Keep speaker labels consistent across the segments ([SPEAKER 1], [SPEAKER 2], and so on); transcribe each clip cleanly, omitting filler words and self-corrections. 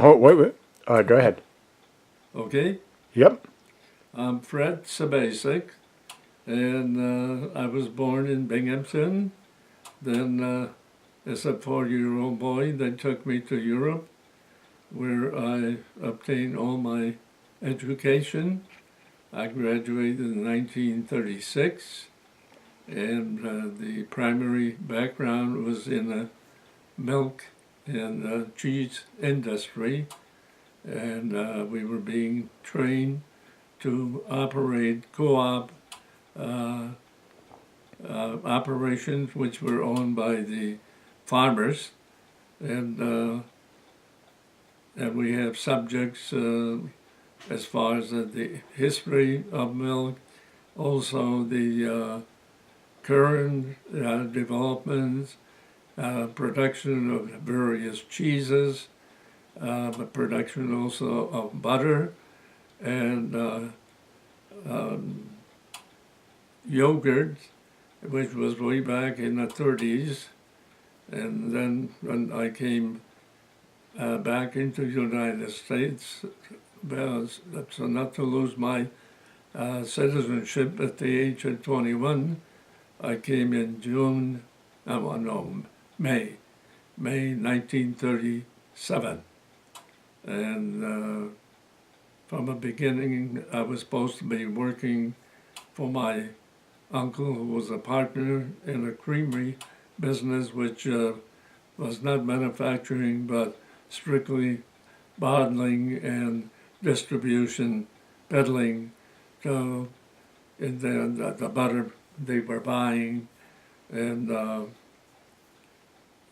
[SPEAKER 1] Oh, wait. Go ahead.
[SPEAKER 2] Okay.
[SPEAKER 1] Yep.
[SPEAKER 2] I'm Fred Sabacek, and I was born in Binghamton. Then, as a 4-year-old boy, they took me to Europe, where I obtained all my education. I graduated in 1936, and the primary background was in the milk and cheese industry, and we were being trained to operate co-op uh, operations, which were owned by the farmers, and and we have subjects as far as the history of milk, also the current developments, production of various cheeses, but production also of butter and um, yogurt, which was way back in the 30s. And then when I came back into the United States, so not to lose my citizenship at the age of 21, I came in June, oh no, May 1937. And from the beginning, I was supposed to be working for my uncle, who was a partner in a creamery business, which was not manufacturing, but strictly bottling and distribution, peddling. So, and then the butter they were buying, and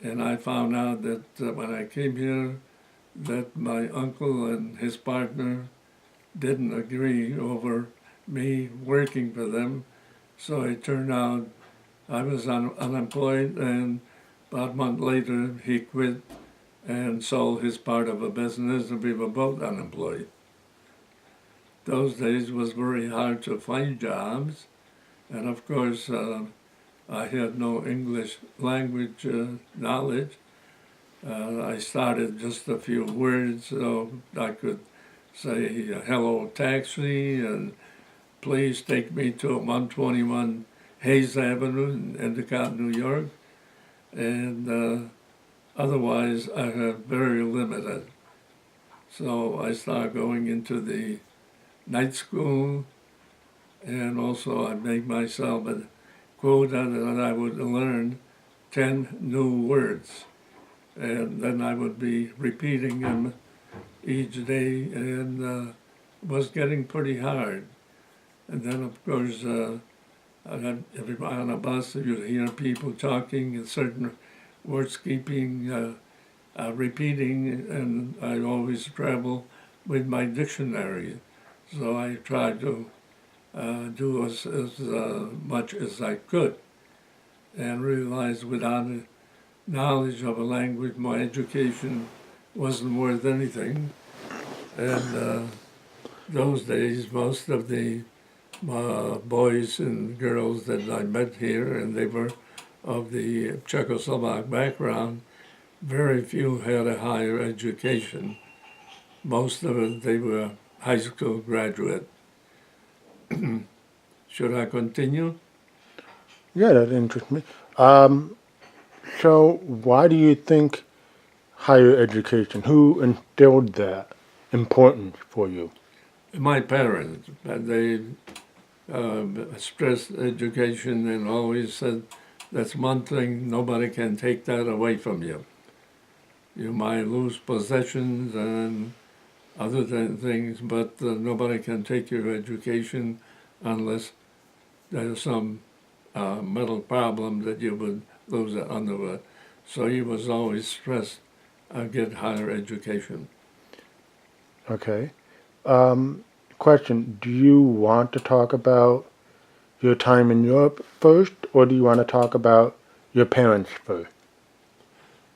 [SPEAKER 2] and I found out that when I came here, that my uncle and his partner didn't agree over me working for them. So it turned out I was unemployed, and about a month later he quit and sold his part of a business, and we were both unemployed. Those days was very hard to find jobs, and of course I had no English language knowledge. I started just a few words, so I could say hello taxi and please take me to 121 Hayes Avenue in Endicott, New York, and otherwise I have very limited. So I started going into the night school, and also I made myself a quota that I would learn 10 new words, and then I would be repeating them each day, and was getting pretty hard. And then, of course, everybody on a bus, you hear people talking and certain words keeping repeating, and I always travel with my dictionary. So I tried to do as much as I could, and realized without a knowledge of a language, my education wasn't worth anything. And those days, most of the boys and girls that I met here, and they were of the Czechoslovak background, very few had a higher education. Most of it, they were high school graduate. Should I continue?
[SPEAKER 1] Yeah, that interests me. So, why do you think higher education? Who instilled that importance for you?
[SPEAKER 2] My parents, they stressed education and always said that's one thing, nobody can take that away from you. You might lose possessions and other things, but nobody can take your education unless there's some mental problem that you would lose it under it. So he was always stressed, get higher education.
[SPEAKER 1] Okay. Question: do you want to talk about your time in Europe first, or do you want to talk about your parents first?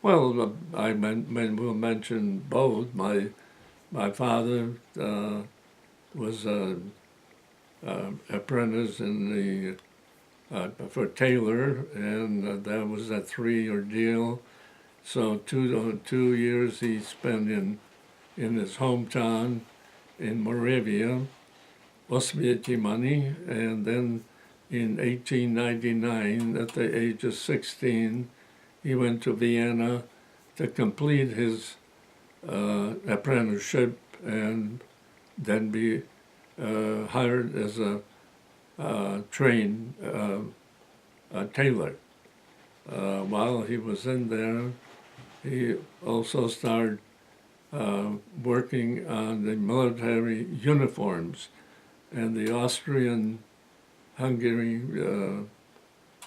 [SPEAKER 2] Well, will mention both. My father was an apprentice in the for tailor, and that was a 3-year deal. So 2 years he spent in in his hometown in Moravia, Oswiecim money, and then in 1899, at the age of 16, he went to Vienna to complete his apprenticeship and then be hired as a trained tailor. While he was in there, he also started working on the military uniforms, and the Austrian-Hungary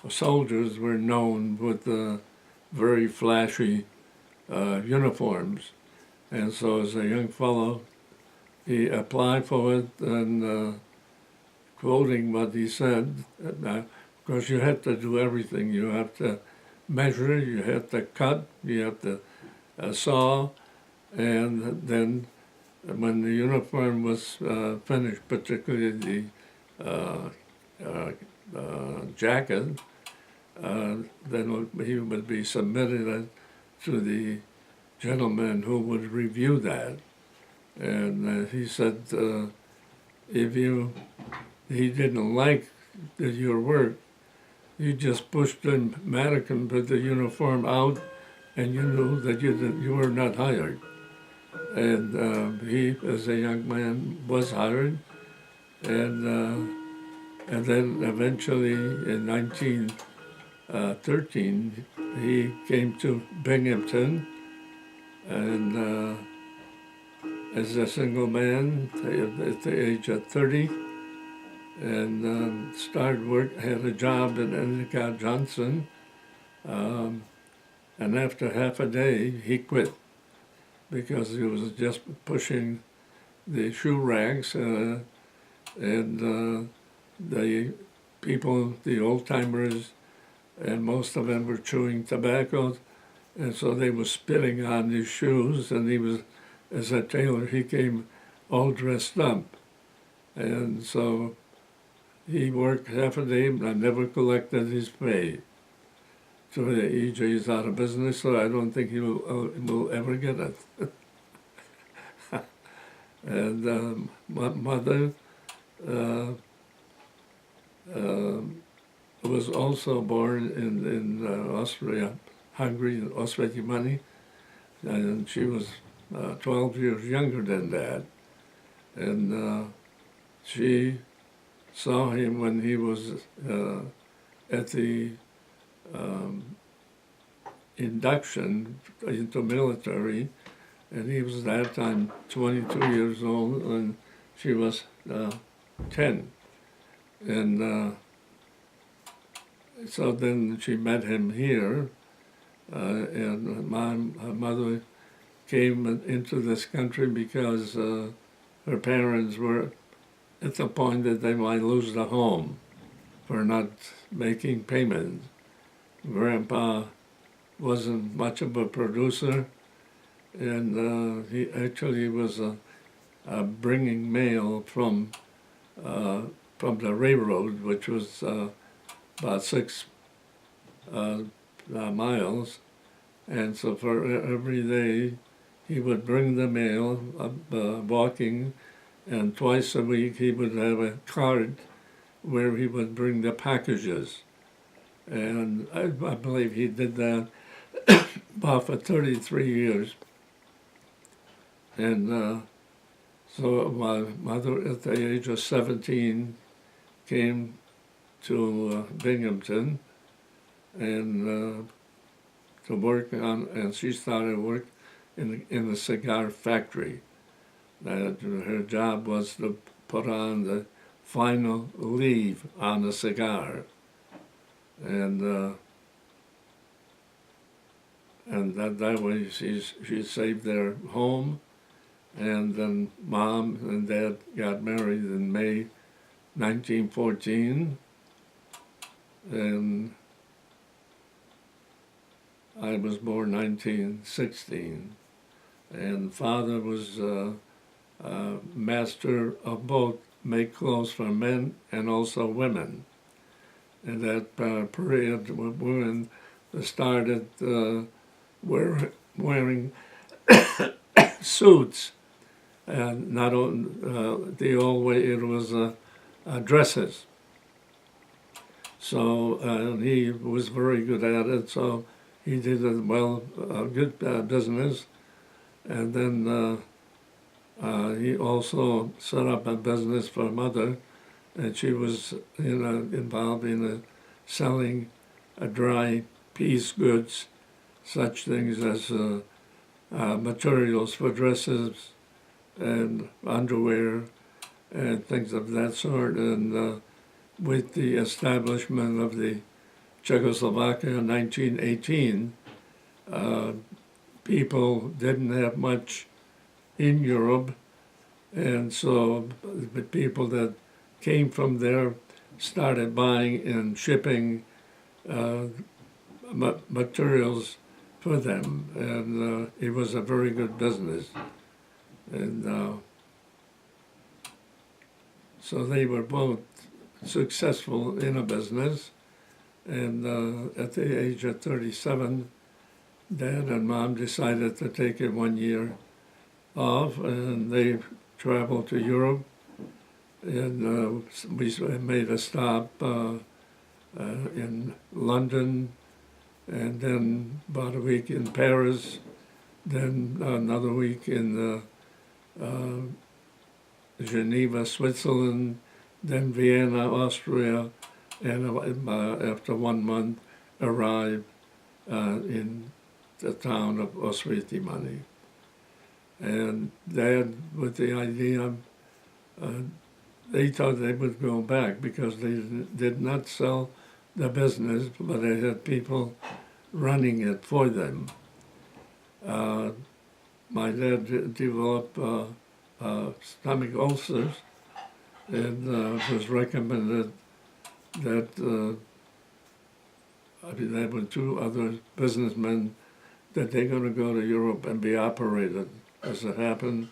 [SPEAKER 2] soldiers were known with very flashy uniforms. And so as a young fellow, he applied for it, and quoting what he said, of course you have to do everything. You have to measure, you have to cut, you have to saw, and then when the uniform was finished, particularly the jacket, then he would be submitted to the gentleman who would review that. And he said if he didn't like your work, you just pushed the mannequin with the uniform out, and you knew that you were not hired. And he, as a young man, was hired, and then eventually in 1913 he came to Binghamton, and as a single man at the age of 30, and started work, had a job at Endicott Johnson, and after half a day he quit because he was just pushing the shoe racks, and the people, the old-timers, and most of them were chewing tobacco, and so they were spitting on his shoes, and he was, as a tailor, he came all dressed up. And so he worked half a day and never collected his pay. So EJ is out of business, so I don't think he will ever get it. And my mother was also born in Austria, Hungary, in Oswiecim, and she was 12 years younger than Dad. And she saw him when he was at the induction into military, and he was at that time 22 years old, and she was 10. And so then she met him here, and her mother came into this country because her parents were at the point that they might lose the home for not making payments. Grandpa wasn't much of a producer, and he actually was bringing mail from the railroad, which was about 6 miles, and so for every day he would bring the mail walking, and twice a week he would have a cart where he would bring the packages. And I believe he did that about for 33 years. And so my mother, at the age of 17, came to Binghamton and to work on, and she started work in the cigar factory. Her job was to put on the final leaf on the cigar, and that way she saved their home. And then Mom and Dad got married in May 1914, and I was born 1916. And Father was master of both, make clothes for men and also women. And that period, women started wearing suits and not on the old way it was dresses. So he was very good at it. So he did a good business, and then he also set up a business for mother, and she was involved in selling dry piece goods, such things as materials for dresses and underwear and things of that sort. And with the establishment of the Czechoslovakia in 1918, people didn't have much in Europe, and so the people that came from there started buying and shipping materials for them, and it was a very good business. And so they were both successful in a business, and at the age of 37, Dad and Mom decided to take it 1 year off, and they traveled to Europe, and we made a stop in London, and then about a week in Paris, then another week in Geneva, Switzerland, then Vienna, Austria, and after 1 month arrived in the town of Oswiecimani. And Dad, with the idea, they thought they would go back because they did not sell the business, but they had people running it for them. My dad developed stomach ulcers, and was recommended that there were 2 other businessmen that they're going to go to Europe and be operated. As it happened,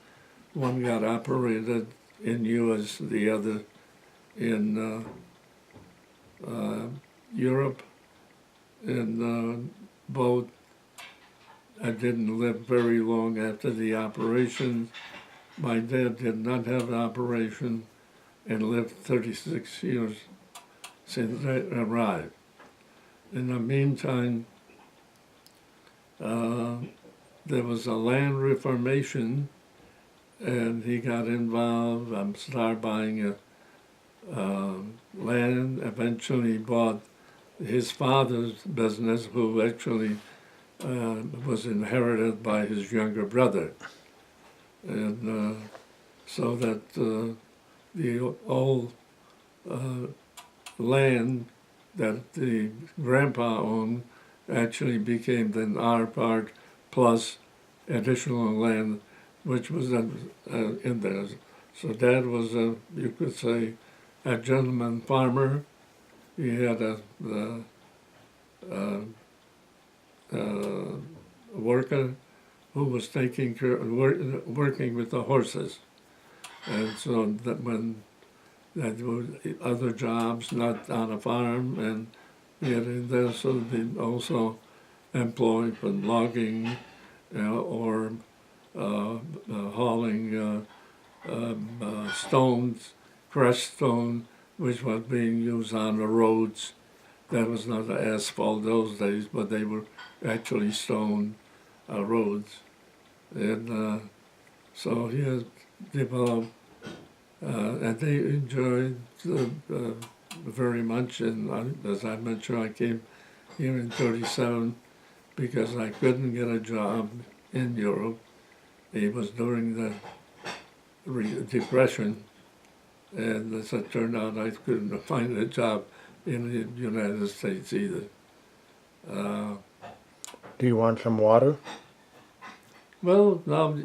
[SPEAKER 2] one got operated in US, the other in Europe, and both didn't live very long after the operation. My dad did not have the operation and lived 36 years since they arrived. In the meantime, there was a land reformation, and he got involved and started buying land. Eventually bought his father's business, who actually was inherited by his younger brother. And so that the old land that the grandpa owned actually became then our part plus additional land which was in there. So Dad was you could say, a gentleman farmer. He had a worker who was taking care, working with the horses. And so that when that was other jobs, not on a farm, and he had in there, so they also employed for logging or hauling stones, crushed stone, which was being used on the roads. That was not asphalt those days, but they were actually stone roads. And so he has developed, and they enjoyed very much. And as I mentioned, I came here in '37 because I couldn't get a job in Europe. It was during the Depression, and as it turned out, I couldn't find a job in the United States either.
[SPEAKER 1] Do you want some water?
[SPEAKER 2] Well, now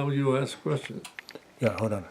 [SPEAKER 2] you ask questions.
[SPEAKER 1] Yeah, hold on.